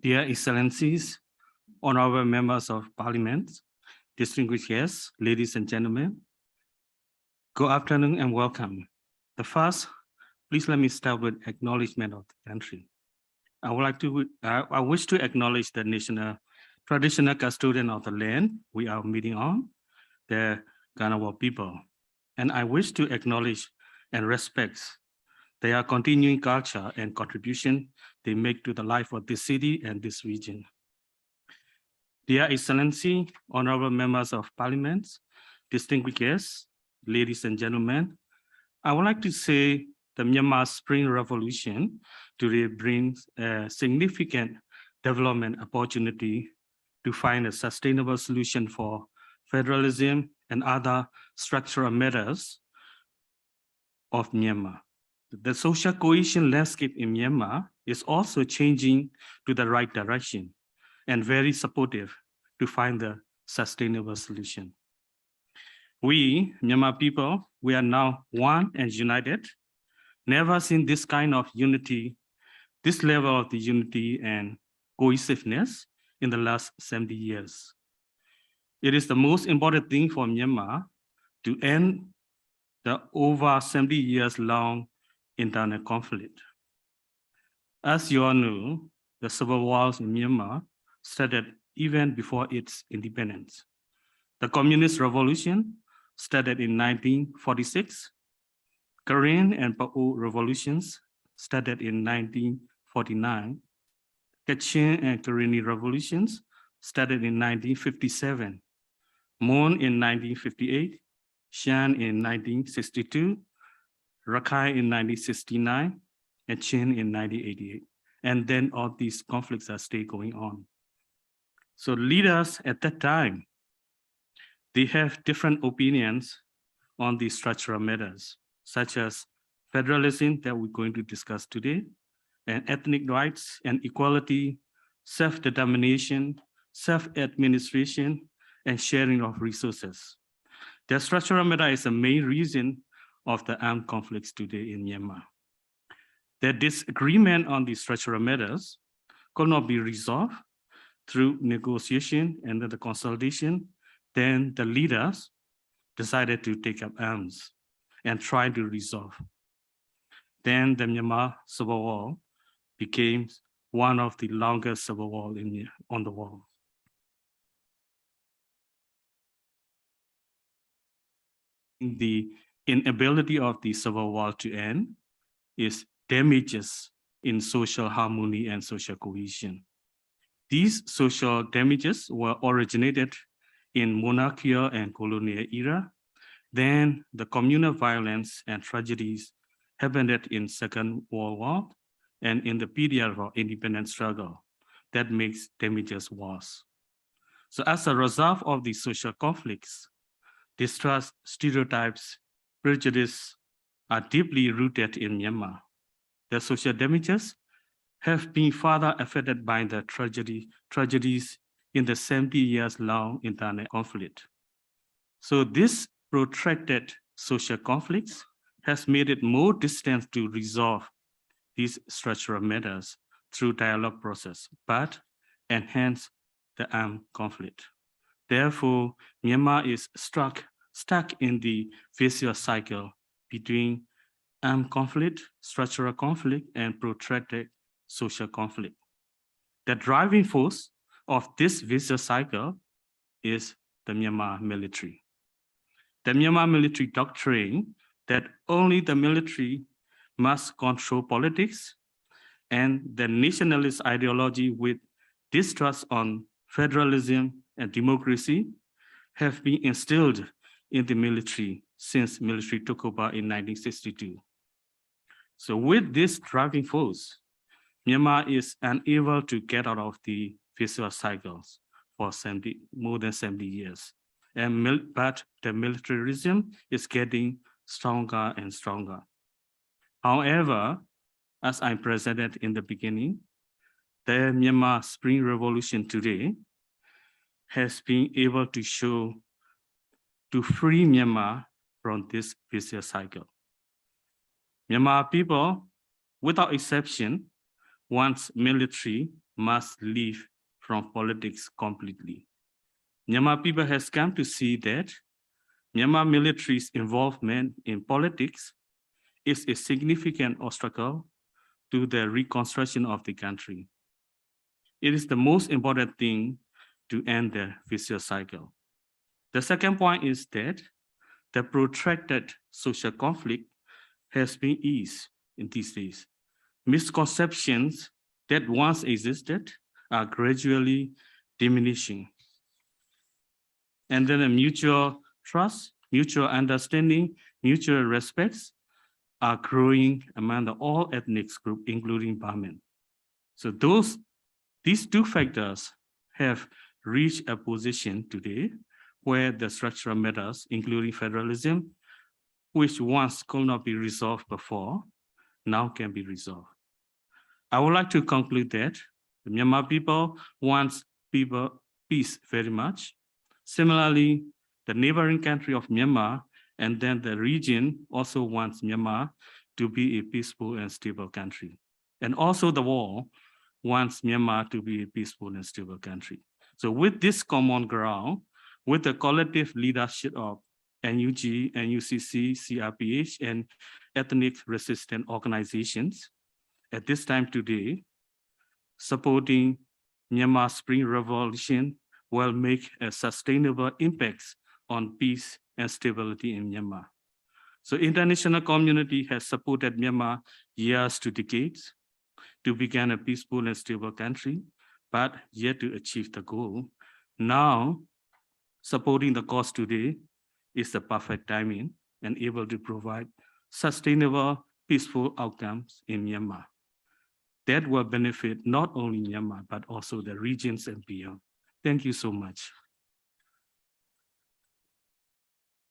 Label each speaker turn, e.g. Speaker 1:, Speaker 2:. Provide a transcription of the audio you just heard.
Speaker 1: Dear Excellencies, honorable members of Parliament, distinguished guests, ladies and gentlemen, good afternoon and welcome. The first, please let me start with acknowledgement of the country. I wish to acknowledge the national traditional custodian of the land we are meeting on, the Ganawa people, and I wish to acknowledge and respect their continuing culture and contribution they make to the life of this city and this region. Dear Excellency, honorable members of Parliament, distinguished guests, ladies and gentlemen, I would like to say the Myanmar Spring Revolution today brings a significant development opportunity to find a sustainable solution for federalism and other structural matters of Myanmar. The social cohesion landscape in Myanmar is also changing to the right direction and very supportive to find the sustainable solution. We, Myanmar people, we are now one and united. Never seen this kind of unity, this level of the unity and cohesiveness in the last 70 years. It is the most important thing for Myanmar to end the over 70 years long internal conflict. As you all know, the civil wars in Myanmar started even before its independence. The Communist Revolution started in 1946. Korean and Pao revolutions started in 1949. Kachin and Karenni revolutions started in 1957. Mon in 1958, Shan in 1962, Rakhine in 1969, and Chin in 1988. And then all these conflicts are still going on. So leaders at that time, they have different opinions on these structural matters, such as federalism that we're going to discuss today, and ethnic rights and equality, self-determination, self-administration, and sharing of resources. The structural matter is the main reason of the armed conflicts today in Myanmar. The disagreement on these structural matters could not be resolved through negotiation and the consultation. Then the leaders decided to take up arms and try to resolve. Then the Myanmar Civil War became one of the longest civil wars on the world. The inability of the civil war to end is damages in social harmony and social cohesion. These social damages were originated in monarchical and colonial era. Then the communal violence and tragedies happened in Second World War and in the period of independence struggle that makes damages worse. So as a result of these social conflicts, distrust, stereotypes, prejudice are deeply rooted in Myanmar. The social damages have been further affected by the tragedies in the 70 years long internal conflict. So this protracted social conflicts has made it more distant to resolve these structural matters through dialogue process, but enhance the armed conflict. Therefore, Myanmar is stuck in the vicious cycle between armed conflict, structural conflict, and protracted social conflict. The driving force of this vicious cycle is the Myanmar military. The Myanmar military doctrine that only the military must control politics, and the nationalist ideology with distrust on federalism and democracy have been instilled in the military since military took over in 1962. So with this driving force, Myanmar is unable to get out of the vicious cycles for more than 70 years. But the militarism is getting stronger and stronger. However, as I presented in the beginning, the Myanmar Spring Revolution today has been able to show to free Myanmar from this vicious cycle. Myanmar people, without exception, wants military must leave from politics completely. Myanmar people has come to see that Myanmar military's involvement in politics is a significant obstacle to the reconstruction of the country. It is the most important thing to end the vicious cycle. The second point is that the protracted social conflict has been eased in these days. Misconceptions that once existed are gradually diminishing. And then a mutual trust, mutual understanding, mutual respects are growing among the all ethnic groups, including Burman. So these two factors have reached a position today where the structural matters, including federalism, which once could not be resolved before, now can be resolved. I would like to conclude that the Myanmar people wants peace very much. Similarly, the neighboring country of Myanmar and then the region also wants Myanmar to be a peaceful and stable country. And also the world wants Myanmar to be a peaceful and stable country. So with this common ground, with the collective leadership of NUG, NUCC, CRPH, and ethnic resistant organizations, at this time today, supporting Myanmar Spring Revolution will make a sustainable impact on peace and stability in Myanmar. So international community has supported Myanmar years to decades to become a peaceful and stable country, but yet to achieve the goal. Now, supporting the cause today is the perfect timing and able to provide sustainable, peaceful outcomes in Myanmar. That will benefit not only Myanmar, but also the regions and beyond. Thank you so much.